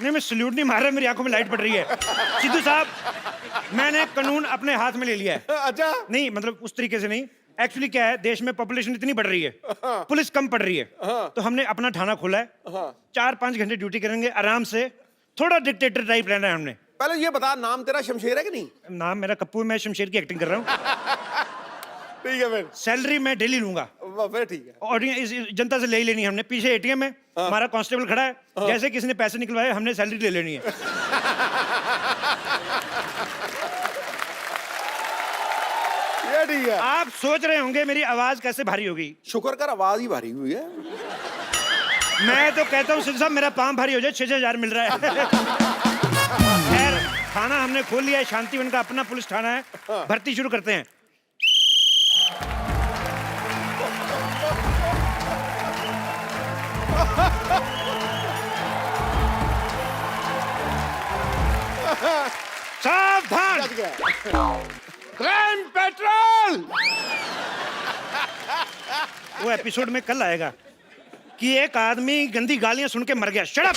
नहीं मैं सल्यूट नहीं मार रहा, मेरी आंखों में लाइट पड़ रही है। सिद्धू साहब, मैंने कानून अपने हाथ में ले लिया है। अच्छा, नहीं मतलब उस तरीके से नहीं, एक्चुअली क्या है, देश में पॉपुलेशन इतनी बढ़ रही है, पुलिस कम पड़ रही है, तो हमने अपना थाना खोला है। 4-5 घंटे ड्यूटी करेंगे आराम से, थोड़ा डिक्टेटर टाइप रहना है हमने। पहले ये बता, नाम तेरा शमशेर है कि नहीं? नाम मेरा कप्पू है, मैं शमशेर की एक्टिंग कर रहा हूँ। ठीक है फिर, सैलरी मैं डेली लूंगा, फिर ठीक है। और इस जनता से ले ही लेनी है हमने। पीछे एटीएम है, हमारा कांस्टेबल खड़ा है, जैसे किसी ने पैसे निकलवाए हमने सैलरी ले लेनी है। ये ठीक है। आप सोच रहे होंगे मेरी आवाज कैसे भारी होगी। शुक्र कर आवाज ही भारी हुई है। मैं तो कहता हूँ सिद्धू साहब, मेरा पाँव भारी हो जाए, 6,000 मिल रहा है। खैर, थाना हमने खोल लिया है, शांतिवन का अपना पुलिस थाना है। भर्ती शुरू करते हैं। सावधान, क्राइम पेट्रोल। वो एपिसोड में कल आएगा कि एक आदमी गंदी गालियां सुन के मर गया। Shut up.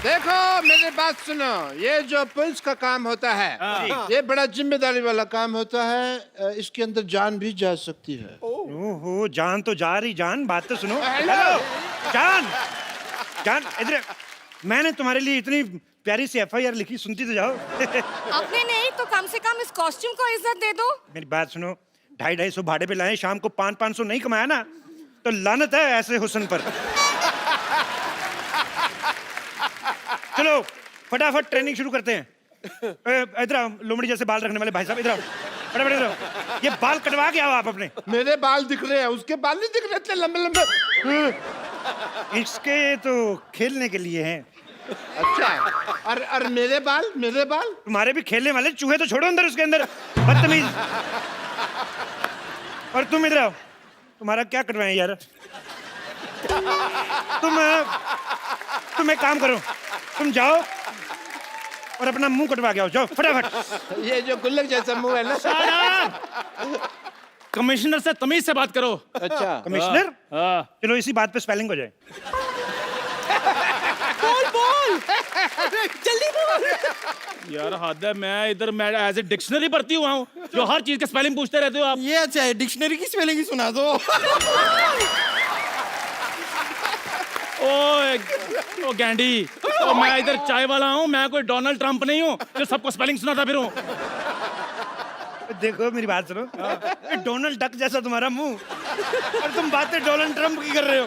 देखो मेरी बात सुनो, ये जो पुलिस का काम होता है, ये बड़ा जिम्मेदारी वाला काम होता है। इसके अंदर जान भी जा सकती है। ओहो, जान तो जा रही, जान बात तो सुनो। हेलो जान, जान इधर। मैंने तुम्हारे लिए इतनी प्यारी सी FIR लिखी, सुनती तो जाओ। अपने नहीं तो कम से कम इस कॉस्ट्यूम को इज्जत दे दो। मेरी बात सुनो, 250-250 भाड़े पे लाए, शाम को 500-500 नहीं कमाया ना तो लानत है ऐसे हुस्न पर। चलो फटाफट ट्रेनिंग शुरू करते हैं। इधर आओ, लोमड़ी जैसे बाल रखने वाले भाई साहब, इधर आओ, फटाफट इधर आओ। ये बाल कटवा के आओ आप अपने। मेरे बाल दिख रहे हैं, उसके बाल नहीं दिख रहे इतने लंबे लंबे। इसके तो खेलने के लिए हैं। अच्छा, और मेरे बाल, मेरे बाल? तुम्हारे भी खेलने वाले, चूहे तो छोड़ो अंदर, उसके अंदर बदतमीज। और तुम इधर आओ, तुम्हारा क्या करवाएं यार। तुम एक काम करो, तुम जाओ और अपना मुंह कटवा के आओ, जाओ फटाफट। ये जो गुल्लक जैसा मुंह है ना। कमिश्नर से तमीज से बात करो। अच्छा, कमिश्नर, हाँ। चलो इसी बात पे स्पेलिंग हो जाए। जल्दी बोल। यार हद है, मैं एज ए डिक्शनरी पढ़ती हुआ हूँ, जो हर चीज के स्पेलिंग पूछते रहते हो आप। ये अच्छा है, डिक्शनरी की स्पेलिंग ही सुना दो। ओ गैंडी, तो मैं इधर चाय वाला हूँ, मैं कोई डोनाल्ड ट्रंप नहीं हूँ जो सबको स्पेलिंग सुनाता फिरूं। देखो मेरी बात सुनो, डोनाल्ड डक जैसा तुम्हारा मुंह, और तुम बातें डोनाल्ड ट्रंप की कर रहे हो।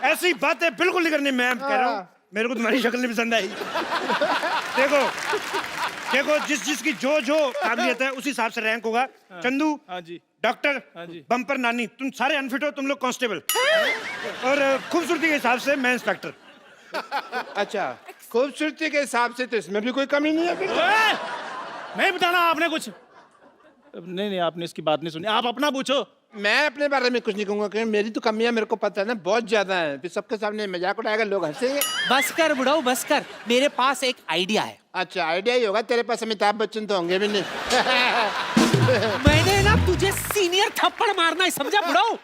ऐसी बातें बिल्कुल नहीं करनी। मैं कह रहा हूँ, मेरे को तुम्हारी शक्ल नहीं पसंद आई। देखो देखो, जिसकी जो काबिलियत है उसी हिसाब से रैंक होगा। चंदू हाँ जी, डॉक्टर, हाँ जी। बम्पर नानी, तुम सारे अनफिट हो, तुम लोग कांस्टेबल, और खूबसूरती के हिसाब से मैं इंस्पेक्टर। अच्छा, खूबसूरती के हिसाब से तो इसमें भी कोई कमी नहीं है फिर। नहीं बताना आपने कुछ। नहीं, आपने इसकी बात नहीं सुनी, आप अपना पूछो। मैं अपने बारे में कुछ नहीं कहूंगा, क्योंकि मेरी तो कमियां मेरे को पता है ना, बहुत ज्यादा है। फिर सबके सामने मजाक उड़ाएगा, लोग हंसेंगे। बस कर बुढ़ाऊ, बस कर, मेरे पास एक आइडिया है। अच्छा, आइडिया ही होगा तेरे पास, अमिताभ बच्चन तो होंगे भी नहीं। मैंने ना तुझे सीनियर थप्पड़ मारना है, समझा बुढ़ाऊ?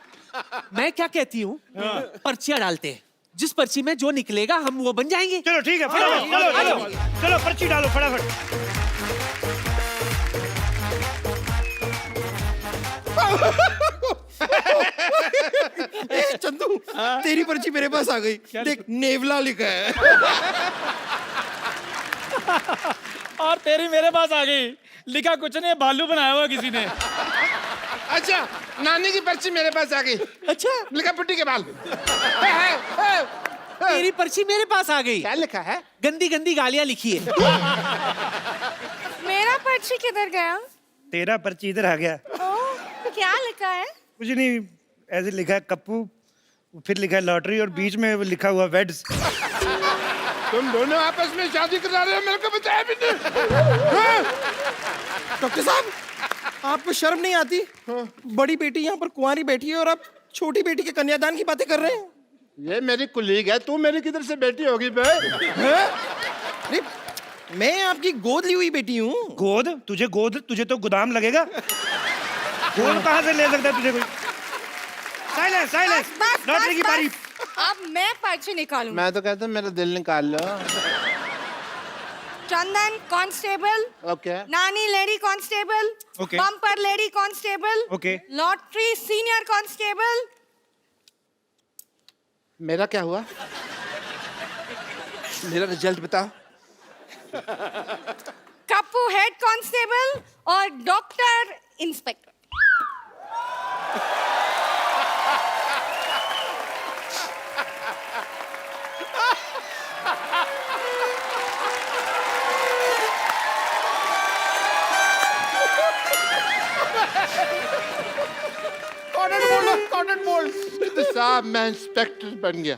मैं क्या कहती हूँ, पर्चियां डालते हैं, जिस पर्ची में जो निकलेगा हम वो बन जाएंगे। चलो ठीक है, फटाफट चलो पर्ची डालो फटाफट। चंदू, तेरी पर्ची मेरे पास आ गई। देख, नेवला लिखा है। और तेरी मेरे पास आ गई, लिखा कुछ नहीं, भालू बनाया हुआ किसी ने। अच्छा, नानी की पर्ची मेरे पास आ गई। अच्छा, लिखा पुट्टी के बाल। तेरी पर्ची मेरे पास आ गई। क्या लिखा है? गंदी गंदी गालियां लिखी है। मेरा पर्ची किधर गया? तेरा पर्ची इधर आ गया। ओह, क्या लिखा है? कुछ नहीं, ऐसे लिखा है कप्पू, फिर लिखा है लॉटरी, और बीच में लिखा हुआ वेड्स। तुम दोनों आपस में शादी करा रहे हो, मेरे को बताया भी नहीं। डॉक्टर साहब, आपको शर्म नहीं आती? बड़ी बेटी यहाँ पर कुंवारी बैठी है और आप छोटी बेटी के कन्यादान की बातें कर रहे हैं। ये मेरी कुलीग है, तू मेरी किधर से बेटी होगी बे? अरे, मैं आपकी गोद ली हुई बेटी हूँ। गोद? तुझे तो गोदाम लगेगा। गोद कहाँ से ले सकता है तुझे कोई? साइलेंस, बस, लॉटरी की बस, बारी। अब मैं पर्ची निकालूंगी। मैं तो कहता हूँ मेरा दिल निकाल लो। चंदन कांस्टेबल, ओके। नानी lady constable, Okay. Bumper lady constable, Okay. Lottery senior constable. मेरा क्या हुआ? मेरा रिजल्ट बताओ। कप्पू हेड कांस्टेबल और डॉक्टर इंस्पेक्टर। कॉर्नर बोल तो साहब मैं इंस्पेक्टर बन गया।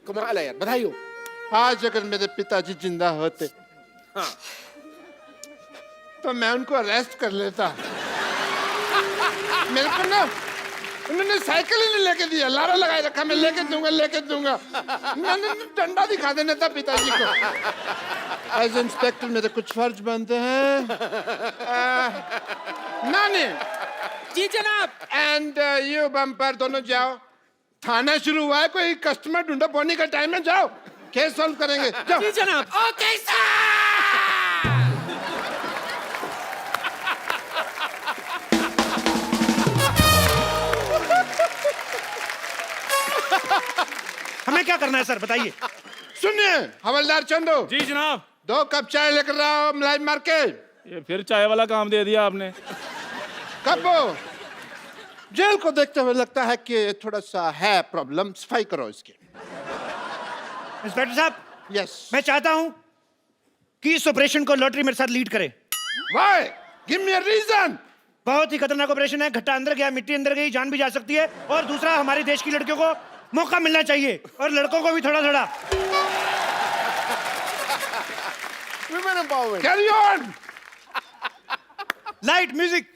कमाल है यार, बधाई हो। आज अगर मेरे पिताजी जिंदा होते तो मैं उनको अरेस्ट कर लेता। मेरे को ना उन्होंने साइकिल ही नहीं लेके दिया, लारा लगाए रखा, मैं लेके दूंगा। मैंने डंडा दिखा देना था पिताजी को। एज इंस्पेक्टर मेरे कुछ फर्ज बनते हैं। नानी जी जनाब। एंड यू बम्पर दोनों जाओ, थाना शुरू हुआ है, कोई कस्टमर ढूंढो, बोनी का टाइम है, जाओ केस सॉल्व करेंगे, जाओ। जी जनाब। Okay sir. हमें क्या करना है सर, बताइए। सुनिए हवलदार चंदू, जी जनाब। 2 कप चाय लेकर आओ, मलाई मार के। ये फिर चाय वाला काम दे दिया आपने। कब जेल को देखते हुए लगता है कि थोड़ा सा है प्रॉब्लम, सफाई करो इसकी। इंस्पेक्टर साहब, यस। मैं चाहता हूं कि इस ऑपरेशन को लॉटरी मेरे साथ लीड करे। Why? Give me a reason. बहुत ही खतरनाक ऑपरेशन है, घट्टा अंदर गया, मिट्टी अंदर गई, जान भी जा सकती है। और दूसरा, हमारे देश की लड़कियों को मौका मिलना चाहिए और लड़कों को भी थोड़ा थोड़ा। Women empowerment. Carry on. Light music.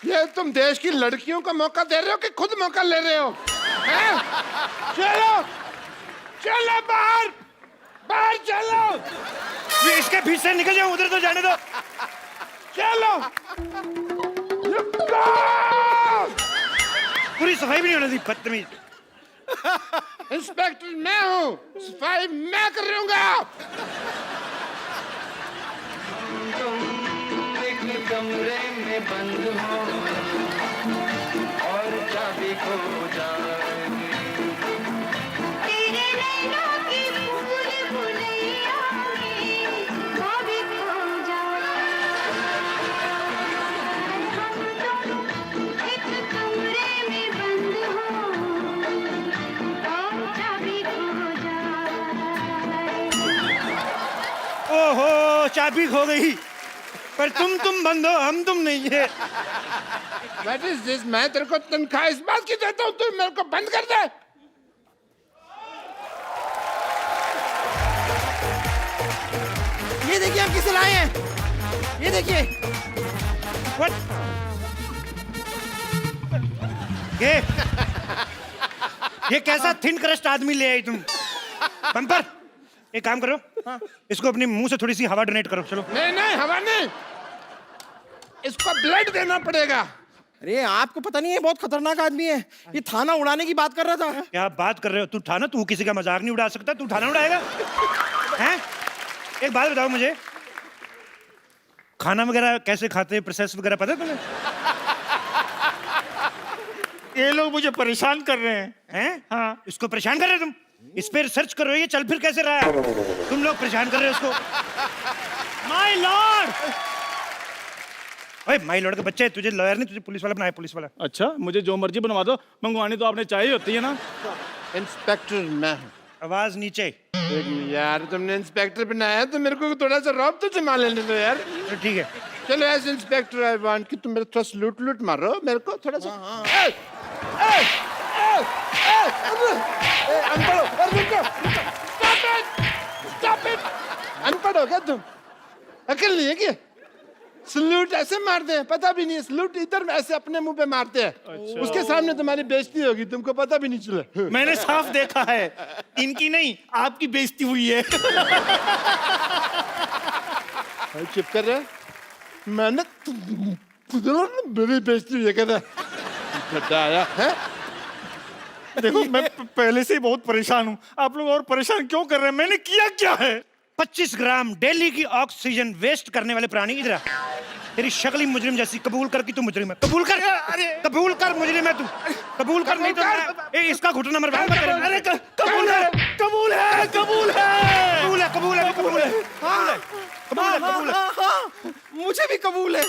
ये तुम देश की लड़कियों को मौका दे रहे हो कि खुद मौका ले रहे हो? हैं? चलो चलो बाहर, बाहर चलो। ये इसके बीच से निकल जाओ, उधर तो जाने दो। चलो। पूरी सफाई भी नहीं होने दी, बदतमीज। इंस्पेक्टर मैं हूँ, सफाई मैं करूंगा। कमरे में बंद हो और चाबी खो जाएगी। तेरे नैनों की भूल भुलैया में चाबी खो जाएगी। हम दोनों एक कमरे में बंद हो और चाबी खो जाएगी। ओहो, चाबी खो गई, पर तुम बंद हो, हम तुम नहीं है। What is this? मैं तेरे को तनख्वाह इस बात की देता हूँ, तू मेरे को बंद कर दे। ये देखिए आप किसे लाए हैं, ये देखिए। What? ये कैसा थिन क्रस्ट आदमी ले आई तुम? बम्पर, एक काम करो, इसको अपने मुंह से थोड़ी सी हवा डोनेट करो। चलो। नहीं नहीं, हवा नहीं, इसको ब्लड देना पड़ेगा। अरे आपको पता नहीं है, बहुत खतरनाक आदमी है। ये थाना उड़ाने की बात कर रहा था। क्या बात कर रहे हो? तू थाना, तू किसी का मजाक नहीं उड़ा सकता, तू थाना उड़ाएगा? हैं? एक बात बताओ मुझे, खाना वगैरह कैसे खाते हैं, प्रोसेस वगैरह पता है तुम्हें? ये लोग मुझे परेशान कर रहे हैं। हाँ, इसको परेशान कर रहे हो तुम? इस पे रिसर्च करो, ये चल फिर कैसे रहा है? तुम लोग परेशान कर रहे हो इसको। माय लॉर्ड, ओए माय लॉर्ड का बच्चा है, तुझे लॉयर नहीं, तुझे पुलिस वाला बनाया, पुलिस वाला। अच्छा, मुझे जो मर्जी बनवा दो, मंगवानी तो आपने चाहिए होती है ना। इंस्पेक्टर मैं हूँ। आवाज नीचे। एक मिनट यार, तुमने इंस्पेक्टर बनाया है तो मेरे को थोड़ा सा रौब तो जमा लेने दो यार। तो ठीक है। चलो एज इंस्पेक्टर आई वांट कि तुम मेरे थोड़ा लूट लूट मारो मेरे को थोड़ा सा। ए, ए, ए, ए, अनपढ़ हो, अरे रुको, स्टॉप इट, अनपढ़ हो क्या तुम? अकल नहीं है क्या? सलूट ऐसे मारते हैं, पता भी नहीं है। सलूट इधर ऐसे अपने मुंह पे मारते हैं। उसके सामने तुम्हारी बेइज्जती होगी, तुमको पता भी नहीं चला। मैंने साफ देखा है, इनकी नहीं आपकी बेइज्जती हुई है। चुप कर रहे, मैंने मेरी बेइज्जती हुई है कहता बेटा आया है। देखो मैं पहले से ही बहुत परेशान हूँ, आप लोग और परेशान क्यों कर रहे हैं? मैंने किया क्या है? 25 ग्राम डेली की ऑक्सीजन वेस्ट करने वाले प्राणी इधर आ। तेरी शक्ल ही मुजरिम जैसी। कबूल कर कि तू मुजरिम है। कबूल कर, कबूल कर मुजरिम है तू। कबूल कर, नहीं तो ए, इसका घुटना मरवाऊंगा तेरे। अरे कबूल है, कबूल है, कबूल है, कबूल है, कबूल है, कबूल है, कबूल है, कबूल है, कबूल है। मुझे भी कबूल है।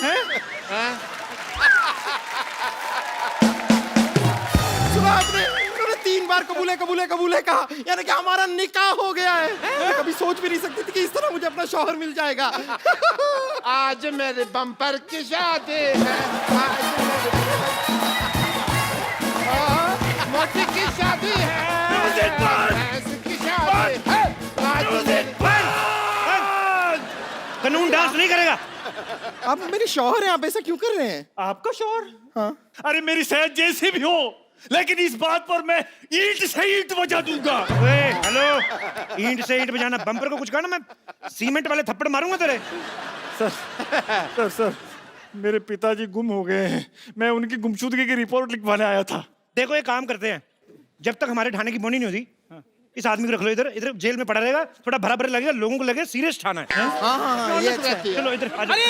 सुना आपने? उन्होंने 3 बार कबूल है, कबूल है, कबूल है कहा, यानी कि हमारा निकाह हो गया है। मैं कभी सोच भी नहीं सकती थी कि इस तरह मुझे अपना शौहर मिल जाएगा। आज मेरे बम्पर की शादी है, आज मेरे मोटी की शादी है, भैंस की शादी है, आज मेरे- कानून डांस नहीं करेगा। आप मेरे शौहर हैं, आप ऐसा क्यों कर रहे हैं? आपका शौहर? हाँ। अरे मेरी सेहत जैसी भी हो, लेकिन इस बात पर मैं ईंट से ईंट बजा दूंगा। ओए, हेलो, ईंट से ईंट बजाना, बम्पर को कुछ कहा ना, मैं सीमेंट वाले थप्पड़ मारूंगा तेरे। सर मेरे पिताजी गुम हो गए हैं, मैं उनकी गुमशुदगी की रिपोर्ट लिखवाने आया था। देखो एक काम करते हैं, जब तक हमारे थाने की बोनी नहीं होती, इस आदमी को रख लो इधर। इधर जेल में पड़ा रहेगा, थोड़ा भरा भरा लगेगा, लोगों को लगे सीरियस थाना है। हाँ, ये अच्छा है। चलो इधर आ जाओ। अरे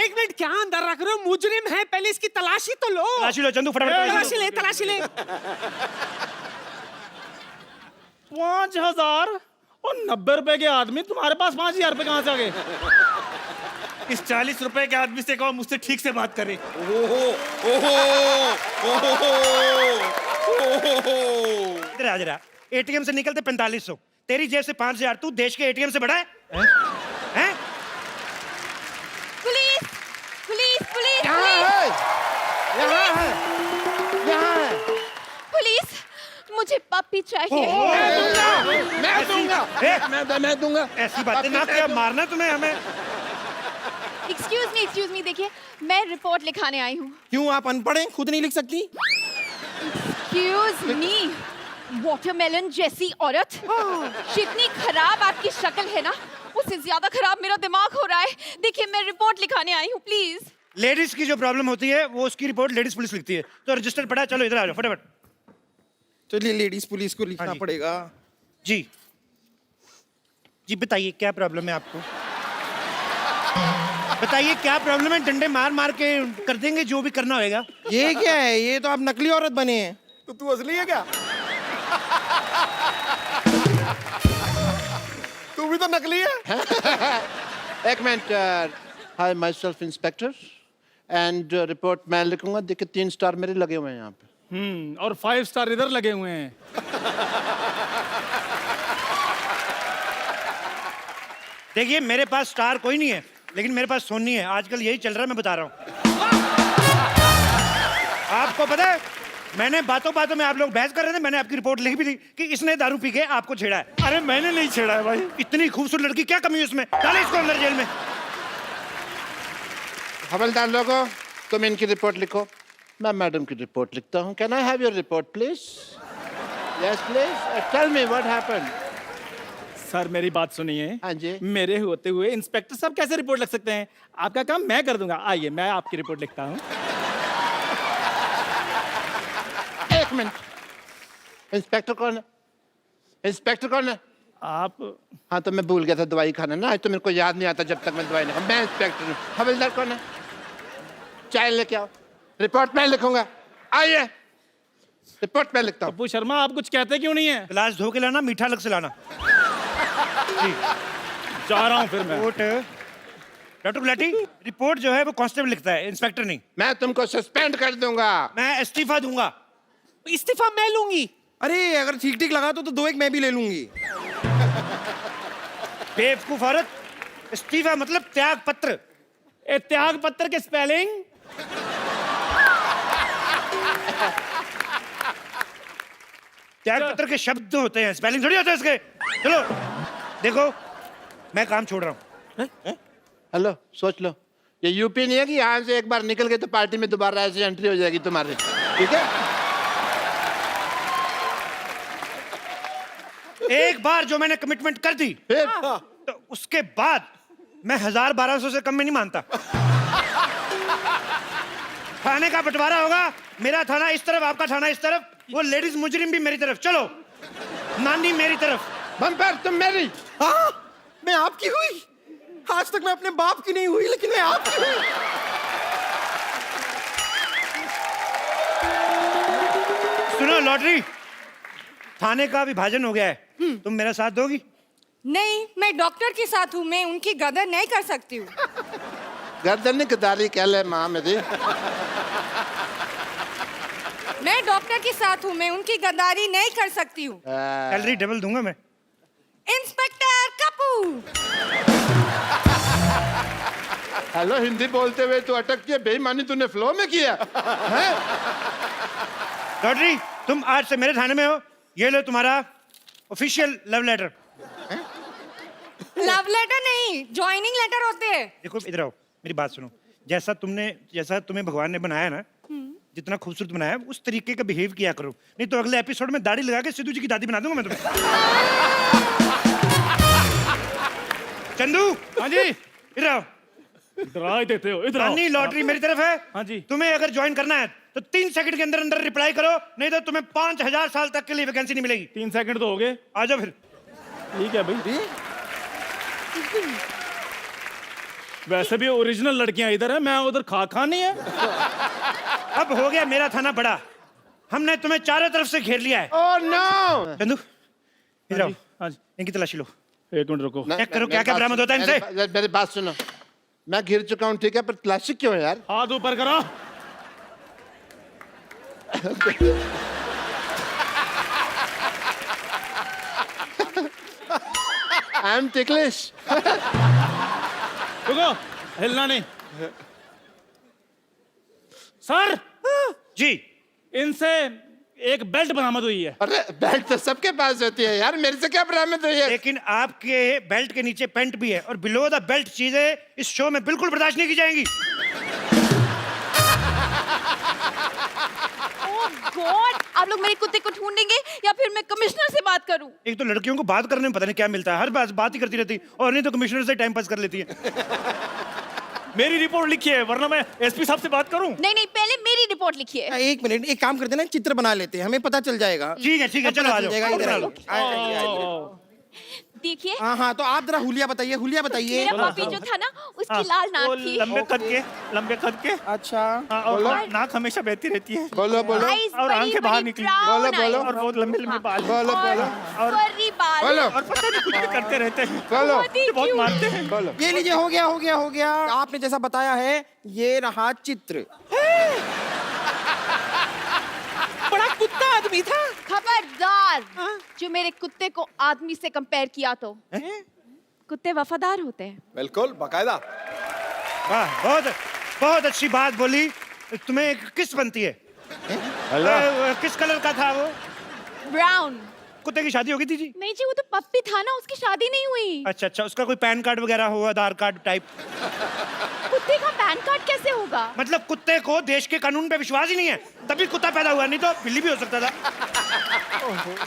एक मिनट, क्या अंदर रख रहे हो? मुजरिम है, पहले इसकी तलाशी तो लो। तलाशी लो चंदू, फटाफट तलाशी ले, तलाशी ले। 5000 और 90 रुपए के आदमी, तुम्हारे पास 5000 रुपए कहाँ से आ गए? इस 40 रुपए के आदमी से कहो मुझसे ठीक से बात करे। इधर आ जरा। एटीएम से निकलते 4500, तेरी जेब से 5000, तू देश के एटीएम से बड़ा है? हैं? पुलिस, पुलिस, पुलिस, यहाँ पुलिस, है, यहाँ है, यहाँ है। पुलिस, मुझे पप्पी चाहिए। मैं दूंगा, मैं दूंगा। ऐसी बातें ना किया, मारना तुम्हें हमें। एक्सक्यूज मी, देखिए मैं रिपोर्ट लिखाने आई हूँ। क्यों, आप अनपढ़ हैं, खुद नहीं लिख सकती? एक्सक्यूज मी, वाटरमेलन जैसी औरत, जितनी खराब आपकी शक्ल है ना, उससे ज्यादा खराब मेरा दिमाग हो रहा है। देखिए मैं रिपोर्ट लिखाने आई हूँ, प्लीज। लेडीज की जो प्रॉब्लम होती है वो उसकी रिपोर्ट लेडीज पुलिस लिखती है, तो रजिस्टर पड़ा है। चलो इधर आ जाओ फटाफट। चलिए लेडीज पुलिस को लिखना हाँ जी। पड़ेगा। जी जी बताइए क्या प्रॉब्लम है आपको? बताइए क्या प्रॉब्लम है? डंडे मार मार के कर देंगे जो भी करना होगा। ये क्या है? ये तो आप नकली औरत बने हैं। तो तू असली है क्या? तू भी तो नकली है। एक minute, hi my self inspector and report मैं लिखूंगा। देखिए 3 स्टार मेरे लगे हुए हैं यहाँ पे। और 5 स्टार इधर लगे हुए हैं। देखिए मेरे पास स्टार कोई नहीं है, लेकिन मेरे पास सोनी है। आजकल यही चल रहा है, मैं बता रहा हूँ। आपको पता है, मैंने बातों बातों में, आप लोग बहस कर रहे थे, मैंने आपकी रिपोर्ट लिख भी दी कि इसने दारू पी के आपको छेड़ा है। अरे मैंने नहीं छेड़ा है भाई। इतनी खूबसूरत लड़की, क्या कमी है उसमें? डालो इसको अंदर जेल में। हवलदार लोगों, तुम इनकी रिपोर्ट लिखो, मैं मैडम की रिपोर्ट लिखता हूँ। Can I have your report please? Yes please, tell me what happened. Sir मेरी बात सुनिए। हाँ जी। मेरे होते हुए इंस्पेक्टर साहब कैसे रिपोर्ट लिख सकते हैं? आपका काम मैं कर दूंगा। आइए मैं आपकी रिपोर्ट लिखता हूँ। एक मिनट, इंस्पेक्टर कौन है? इंस्पेक्टर कौन है? आप हाँ तो मैं भूल गया था दवाई खाना ना, आज तो मेरे को याद नहीं आता जब तक मैं दवाई नहीं खाऊं। मैं इंस्पेक्टर हूँ। हवलदार कौन है? चाय लेके आओ, रिपोर्ट मैं लिखूंगा। आइए, रिपोर्ट मैं लिखता हूँ। पप्पू शर्मा, आप कुछ कहते क्यों नहीं है? गिलास धो के लाना, मीठा अलग से लाना। जा रहा हूँ फिर मैं। रिपोर्ट डॉक्टर गुलाटी, रिपोर्ट जो है वो कांस्टेबल लिखता है, इंस्पेक्टर नहीं। मैं तुमको सस्पेंड कर दूंगा। मैं इस्तीफा दूंगा। इस्तीफा मैं लूंगी। अरे अगर ठीक ठीक लगा तो दो एक मैं भी ले लूंगी। बेवकूफ औरत, इस्तीफा मतलब त्याग पत्र। ए त्याग पत्र के स्पेलिंग त्याग पत्र के शब्द होते हैं, स्पेलिंग थोड़ी होता है इसके। चलो देखो, मैं काम छोड़ रहा हूँ। हेलो, सोच लो, ये यूपी नहीं है कि यहाँ से एक बार निकल गए तो पार्टी में दोबारा ऐसे एंट्री हो जाएगी तुम्हारी, ठीक है? एक बार जो मैंने कमिटमेंट कर दी फिर तो उसके बाद मैं 1000-1200 से कम में नहीं मानता। थाने का बंटवारा होगा, मेरा थाना इस तरफ, आपका थाना इस तरफ, वो लेडीज मुजरिम भी मेरी तरफ। चलो, नानी मेरी तरफ। बम्पर तुम मेरी। हाँ, मैं आपकी हुई। आज तक मैं अपने बाप की नहीं हुई, लेकिन मैं आपकी हुई। सुनो लॉटरी, थाने का विभाजन हो गया है, तुम मेरा साथ दोगी? नहीं, मैं डॉक्टर के साथ हूँ, मैं उनकी गदर नहीं कर सकती हूँ। गर्दन गदारी कह ले माँ मेरी। मैं डॉक्टर के साथ हूँ, मैं उनकी गद्दारी नहीं कर सकती हूँ। सैलरी डबल दूंगा मैं। इंस्पेक्टर कपूर। हेलो, हिंदी बोलते हुए तो अटक के बेईमानी तूने फ्लो में किया है? लॉटरी, तुम आज से मेरे थाने में हो। ये लो तुम्हारा official love letter. Love letter नहीं, ज्वाइनिंग लेटर होते हैं। देखो इधर आओ, मेरी बात सुनो। जैसा तुम्हें भगवान ने बनाया ना, जितना खूबसूरत बनाया, उस तरीके का बिहेव किया करो, नहीं तो अगले एपिसोड में दाढ़ी लगा के सिद्धू जी की दादी बना दूंगा मैं तुम्हें। चंदू, हाँ जी, इधर आओ। डरा ही देते हो, इधर आओ। नानी लॉटरी मेरी तरफ है। हाँ जी। तुम्हें अगर ज्वाइन करना है तो 3 सेकंड के अंदर अंदर रिप्लाई करो, नहीं तो तुम्हें 5000 साल तक के लिए वैकेंसी नहीं मिलेगी। 3 सेकंड तो हो गए। आ जाओ फिर। ठीक है भाई। वैसे भी ओरिजिनल लड़कियां इधर है, मैं उधर खा नहीं है। अब हो गया मेरा थाना बड़ा, हमने तुम्हें चारों तरफ से घेर लिया है। Oh no! चंदू इधर आओ, हाँ जी, इनकी तलाशी लो। एक मिनट रुको। चेक करो क्या क्या बरामद होता है इनसे। मेरी बात सुनो, मैं घिर चुका हूँ, ठीक है, पर तलाशी क्यों है यार? हाथ ऊपर करो। I am ticklish. रुको, हिलना नहीं। सर जी, इनसे एक बेल्ट बरामद हुई है। अरे बेल्ट तो सबके पास होती है यार, मेरे से क्या बरामद हुई है? लेकिन आपके बेल्ट के नीचे पेंट भी है, और बिलो द बेल्ट चीजें इस शो में बिल्कुल बर्दाश्त नहीं की जाएंगी। गॉड, आप लोग मेरे कुत्ते को ढूंढेंगे या फिर मैं कमिश्नर से बात करूं? एक तो लड़कियों को बात करने में पता नहीं क्या मिलता है, हर बात ही करती रहती, और नहीं तो कमिश्नर से टाइम पास कर लेती है। मेरी रिपोर्ट लिखी है, वरना मैं एसपी साहब से बात करूं। नहीं नहीं, पहले मेरी रिपोर्ट लिखिए। एक मिनट, एक काम करते हैं ना, चित्र बना लेते हैं, हमें पता चल जाएगा। ठीक है, चलो आ जाओ। इधर आइए। देखिए, हाँ हाँ, तो आप जरा हुलिया बताइए, हुलिया बताइए। मेरा पपी जो था ना, उसकी लाल वो नाक थी। लंबे कद के। अच्छा, हाँ, और नाक हमेशा बहती रहती है। बोलो बोलो Eyes और बड़ी आंखें बाहर बड़ी निकली। brown बोलो, eyes। बोलो। और बहुत लंबे लंबे बाल। बोलो बोलो और furry बाल। बोलो और पता नहीं कुछ भी करते रहते हैं। बोलो बहुत ही बहुत cute। मारते हैं। बोलो। ये लीजिए, हो गया हो गया हो गया। आपने जैसा बताया है, ये रहा चित्र। बड़ा कुत्ता आदमी था। खबरदार, जो मेरे कुत्ते को आदमी से कंपेयर किया तो। कुत्ते वफादार होते हैं। बिल्कुल बाकायदा। वाह, बहुत बहुत अच्छी बात बोली। तुम्हें एक किस बनती है? किस कलर का था वो? ब्राउन। कुत्ते की शादी हो गई थी जी? नहीं जी, वो तो पप्पी था ना, उसकी शादी नहीं हुई। अच्छा, उसका कोई पैन कार्ड वगैरह हो, आधार कार्ड टाइप? कुत्ते का पैन कार्ड कैसे होगा? मतलब कुत्ते को देश के कानून पे विश्वास ही नहीं है, तभी कुत्ता पैदा हुआ, नहीं तो बिल्ली भी हो सकता था।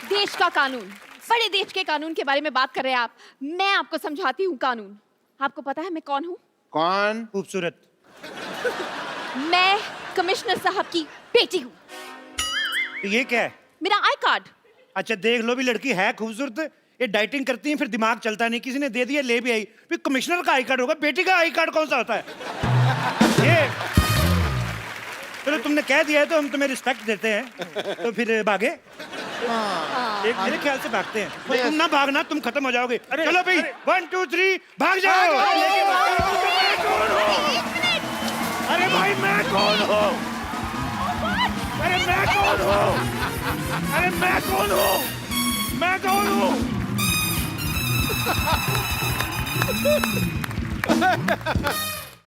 देश का कानून, बड़े देश के कानून के बारे में बात कर रहे हैं आप। मैं आपको समझाती हूँ कानून। आपको पता है मैं कौन हूँ? कौन? खूबसूरत। मैं कमिश्नर साहब की बेटी हूँ। तो ये क्या है? मेरा आई कार्ड। अच्छा, देख लो भी, लड़की है खूबसूरत, ये डाइटिंग करती है, फिर दिमाग चलता नहीं, किसी ने दे दिया, ले भी आई। फिर कमिश्नर का आई कार्ड होगा, बेटी का आई कार्ड कौन सा होता है? ये चलो, तुमने कह दिया है तो हम तुम्हें रिस्पेक्ट देते हैं, तो फिर भागे। एक मेरे ख्याल से भागते हैं। तो तुम ना भागना, तुम खत्म हो जाओगे। चलो भाई, 1 2 3 भाग जाओ। अरे भाई, मैं कौन हूँ? अरे मैं कौन हूँ? अरे मैं कौन हूँ? मैं कौन हूँ?